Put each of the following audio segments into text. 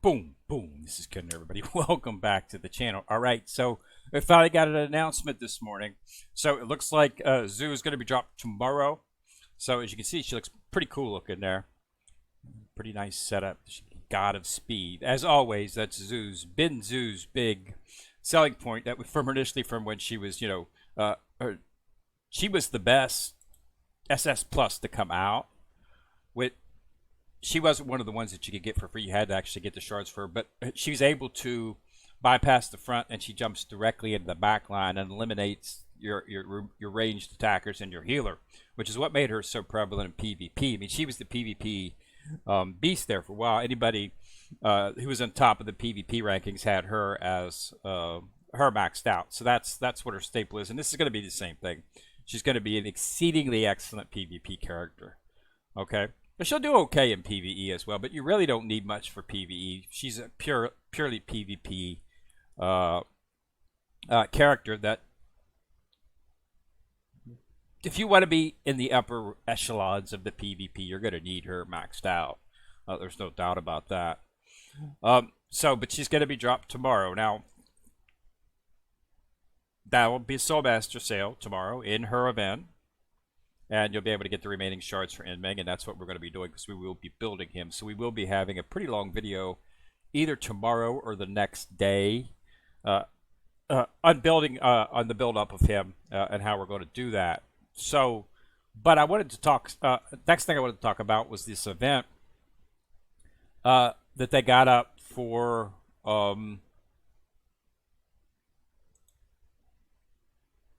Boom, boom. This is Ken, everybody. Welcome back to the channel. All right, so I finally got an announcement this morning. So it looks like Zoo is going to be dropped tomorrow. So as you can see, she looks pretty cool looking there. Pretty nice setup. God of Speed. As always, that's Zoo's big selling point. That was from initially from when she was, she was the best SS Plus to come out with. She wasn't one of the ones that you could get for free. You had to actually get the shards for her, but she was able to bypass the front, and she jumps directly into the back line and eliminates your ranged attackers and your healer, which is what made her so prevalent in PvP. I mean, she was the PvP beast there for a while. Anybody who was on top of the PvP rankings had her as her maxed out. So that's what her staple is, and this is going to be the same thing. She's going to be an exceedingly excellent PvP character. Okay. But she'll do okay in PvE as well, but you really don't need much for PvE. She's a purely PvP character that, if you want to be in the upper echelons of the PvP, you're going to need her maxed out. There's no doubt about that. But she's going to be dropped tomorrow. Now, that will be a Soulmaster sale tomorrow in her event. And you'll be able to get the remaining shards for Inming, and that's what we're going to be doing because we will be building him. So we will be having a pretty long video either tomorrow or the next day on building on the build-up of him and how we're going to do that. So, but I wanted to talk, next thing I wanted to talk about was this event that they got up for...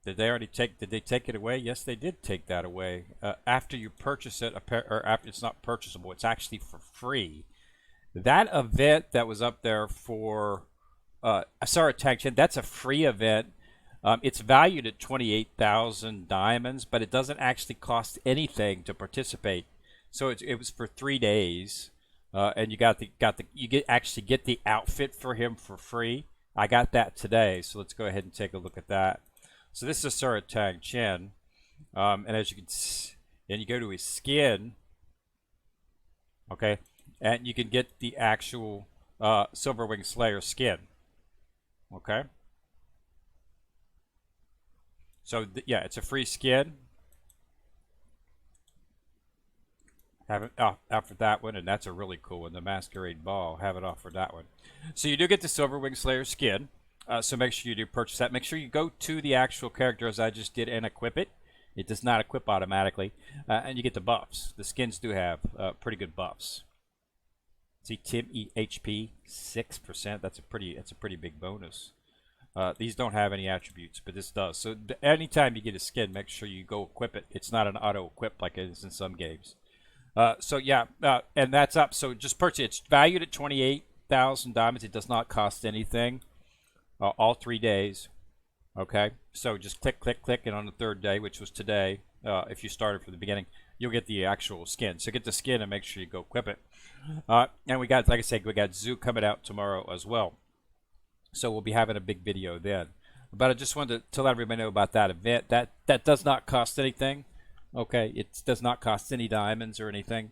Did they take it away? Yes, they did take that away. After you purchase it, or after it's not purchasable, it's actually for free. That event that was up there for Asura, Tang, Chen, that's a free event. It's valued at 28,000 diamonds, but it doesn't actually cost anything to participate. So it was for 3 days, and you actually get the outfit for him for free. I got that today, so let's go ahead and take a look at that. So this is Asura, Tang, Chen, and as you can see, and you go to his skin, okay, and you can get the actual Silverwing Slayer skin, okay. So yeah, it's a free skin. Have it out for that one, and that's a really cool one. The Masquerade Ball, have it off for that one. So you do get the Silverwing Slayer skin. So make sure you do purchase that. Make sure you go to the actual character as I just did and equip it. It does not equip automatically. And you get the buffs. The skins do have pretty good buffs. See, Tim HP 6%. That's a pretty big bonus. These don't have any attributes, but this does. So anytime you get a skin, make sure you go equip it. It's not an auto equip like it is in some games. So yeah, and that's up. So just purchase it. It's valued at 28,000 diamonds. It does not cost anything. All 3 days. Okay, so just click, and on the third day, which was today, if you started from the beginning, you'll get the actual skin. So get the skin and make sure you go equip it. And we got, like I said, we got Zoo coming out tomorrow as well. So we'll be having a big video then. But I just wanted to let everybody know about that event. That does not cost anything. Okay, it does not cost any diamonds or anything.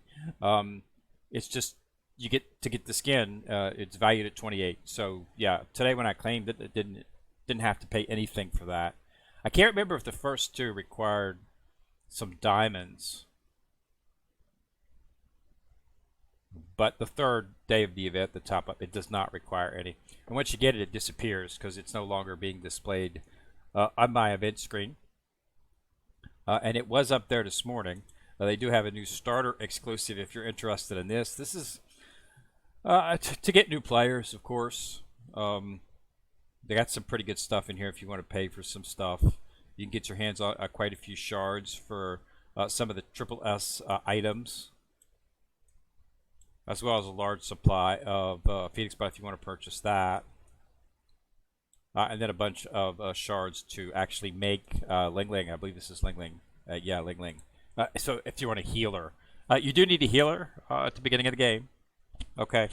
It's just you get to get the skin. It's valued at 28. So yeah, today when I claimed it, it didn't have to pay anything for that. I can't remember if the first two required some diamonds, but the third day of the event, the top up, it does not require any. And once you get it, it disappears because it's no longer being displayed on my event screen. And it was up there this morning. They do have a new starter exclusive if you're interested in this. This is to get new players, of course. They got some pretty good stuff in here if you want to pay for some stuff. You can get your hands on quite a few shards for some of the triple S items, as well as a large supply of Phoenix Butt if you want to purchase that. And then a bunch of shards to actually make Ling Ling. I believe this is Ling Ling. Yeah, Ling Ling. So if you want a healer. You do need a healer at the beginning of the game. Okay.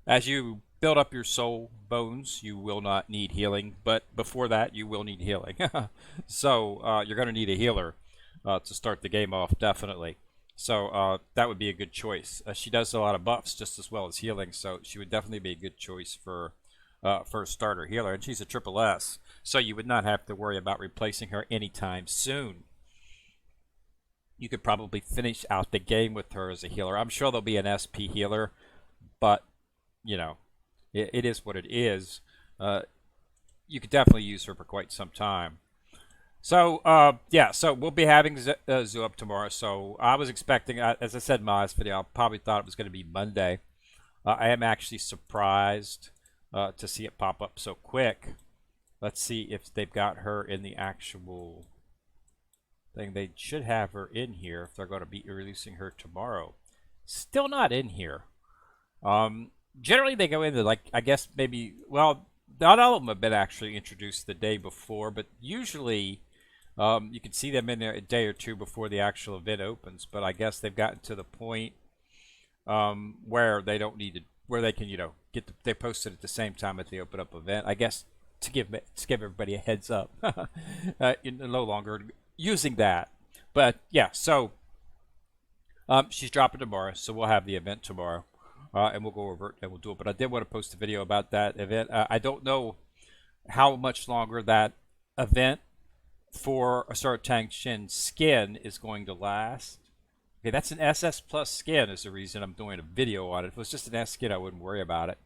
As you build up your soul bones, you will not need healing, but before that, you will need healing. So you're going to need a healer to start the game off, definitely. So that would be a good choice. She does a lot of buffs just as well as healing, so she would definitely be a good choice for a starter healer. And she's a triple S, so you would not have to worry about replacing her anytime soon. You could probably finish out the game with her as a healer. I'm sure there'll be an SP healer, but you know, it is what it is. You could definitely use her for quite some time. So, yeah, so we'll be having Zoo up tomorrow. So I was expecting, as I said in my last video, I probably thought it was going to be Monday. I am actually surprised to see it pop up so quick. Let's see if they've got her in the actual thing. They should have her in here if they're going to be releasing her tomorrow. Still not in here. Generally, they go into, like, I guess maybe, well, not all of them have been actually introduced the day before, but usually you can see them in there a day or two before the actual event opens. But I guess they've gotten to the point where they don't need to, where they can, get they post it at the same time at the open up event. I guess to give everybody a heads up. You're no longer using that. But yeah, so she's dropping tomorrow, so we'll have the event tomorrow. And we'll go over it and we'll do it. But I did want to post a video about that event. I don't know how much longer that event for Asura Tang Chen skin is going to last. Okay, that's an SS plus skin is the reason I'm doing a video on it. If it was just an S skin, I wouldn't worry about it.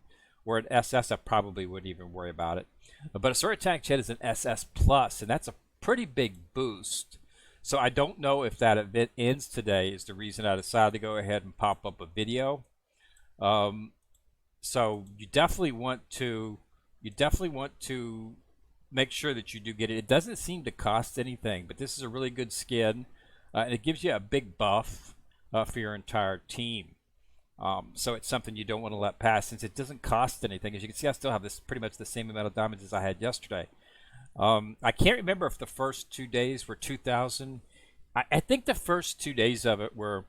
Or an SS, I probably wouldn't even worry about it. But Asura Tang Chen is an SS plus, and that's a pretty big boost. So I don't know if that event ends today is the reason I decided to go ahead and pop up a video. So you definitely want to make sure that you do get it. It doesn't seem to cost anything, but this is a really good skin, and it gives you a big buff for your entire team. So it's something you don't want to let pass since it doesn't cost anything. As you can see, I still have this pretty much the same amount of diamonds as I had yesterday. I can't remember if the first 2 days were 2,000. I think the first 2 days of it were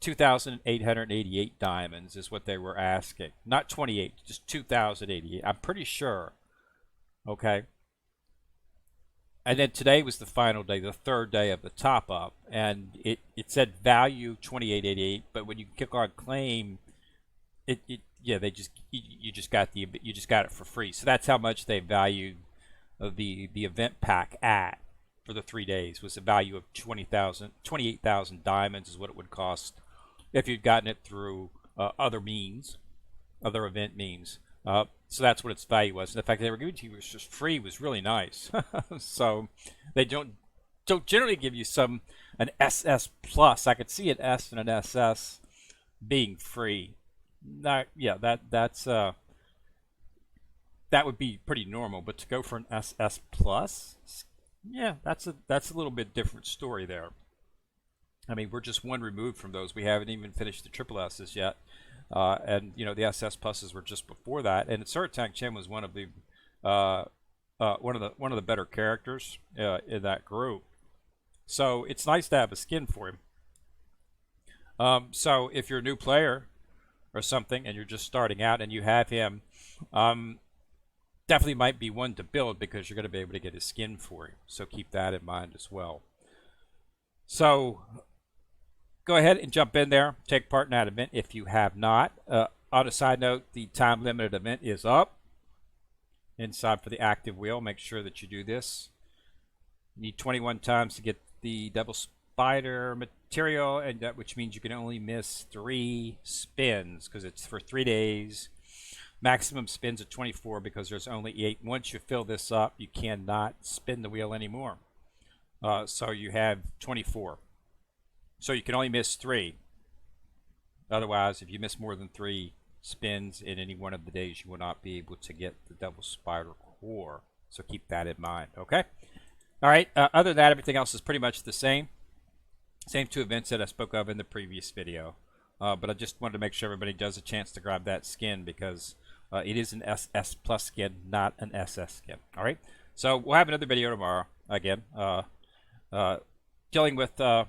2,888 diamonds is what they were asking. Not 28, just 2,088. I'm pretty sure. Okay. And then today was the final day, the third day of the top up, and it said value 2888, but when you click on claim, yeah, you just got it for free. So that's how much they valued the event pack at for the 3 days, was a value of 28,000 diamonds is what it would cost if you'd gotten it through other event means. So that's what its value was. And the fact that they were giving it to you was just free was really nice. So they don't generally give you an SS plus. I could see an S and an SS being free. That would be pretty normal. But to go for an SS plus, yeah, that's a little bit different story there. I mean, we're just one removed from those. We haven't even finished the triple S's yet. And the SS pluses were just before that, and Asura Tang Chen was one of the better characters in that group. So it's nice to have a skin for him. So if you're a new player or something, and you're just starting out, and you have him, definitely might be one to build because you're going to be able to get his skin for him. So keep that in mind as well. So go ahead and jump in there. Take part in that event if you have not. On a side note, the time-limited event is up. Inside for the active wheel, make sure that you do this. You need 21 times to get the double spider material, and which means you can only miss 3 spins because it's for 3 days. Maximum spins at 24 because there's only 8. Once you fill this up, you cannot spin the wheel anymore. So you have 24. So you can only miss 3. Otherwise, if you miss more than 3 spins in any one of the days, you will not be able to get the double spider core. So keep that in mind, okay? All right, other than that, everything else is pretty much the same. Same 2 events that I spoke of in the previous video. But I just wanted to make sure everybody does a chance to grab that skin because it is an SS plus skin, not an SS skin. All right, so we'll have another video tomorrow, again, dealing with the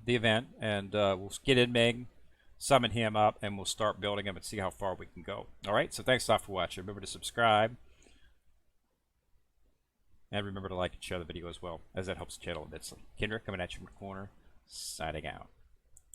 event, and we'll get in Ming, summon him up, and we'll start building him and see how far we can go. All right, so thanks a lot for watching. Remember to subscribe, and remember to like and share the video as well, as that helps the channel immensely. Kendra coming at you from the corner, signing out.